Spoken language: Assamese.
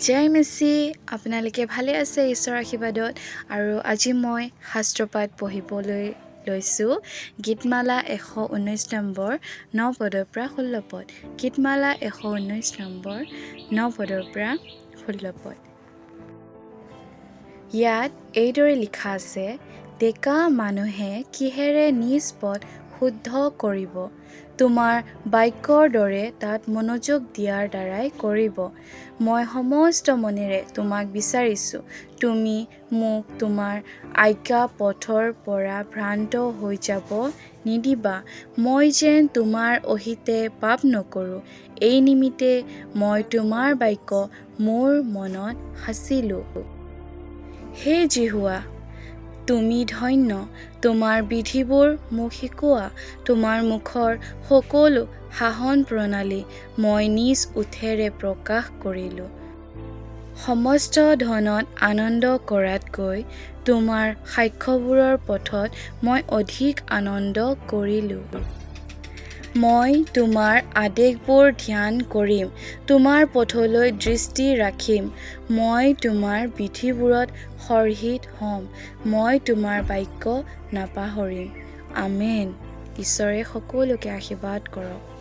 জয় মেচি, আপোনালোকে ভালে আছে ঈশ্বৰৰ আশীৰ্বাদত। আৰু আজি মই শাস্ত্ৰপাঠ পঢ়িবলৈ লৈছোঁ গীতমালা 119 নম্বৰ 9 পদৰ পৰা 16 পদ। গীতমালা 119 নম্বৰ 9 পদৰ পৰা 16 পদ। ইয়াত এইদৰে লিখা আছে, ডেকা মানুহে কিহেৰে নিজ পথ শুদ্ধ কৰিব? তোমাৰ বাক্যৰ দৰে তাত মনোযোগ দিয়াৰ দ্বাৰাই কৰিব। মই সমস্ত মনেৰে তোমাক বিচাৰিছোঁ, তুমি মোক তোমাৰ আজ্ঞা পথৰ পৰা ভ্ৰান্ত হৈ যাব নিদিবা। মই যেন তোমাৰ অহিতে পাপ নকৰোঁ, এই নিমিত্তে মই তোমাৰ বাক্য মোৰ মনত সাঁচিলোঁ। হে জিহুৱা, তুমি ধন্য, তোমাৰ বিধিবোৰ মোক শিকোৱা। তোমাৰ মুখৰ সকলো শাসন প্ৰণালী মই নিজ ওঠেৰে প্ৰকাশ কৰিলোঁ। সমস্ত ধনত আনন্দ কৰাতকৈ তোমাৰ সাক্ষ্যবোৰৰ পথত মই অধিক আনন্দ কৰিলোঁ। মই তোমাৰ আদেশবোৰ ধ্যান কৰিম, তোমাৰ পথলৈ দৃষ্টি ৰাখিম। মই তোমাৰ বিধিবোৰত হৰ্ষিত হ'ম, মই তোমাৰ বাক্য নাপাহৰিম। আমেন। ঈশ্বৰে সকলোকে আশীৰ্বাদ কৰক।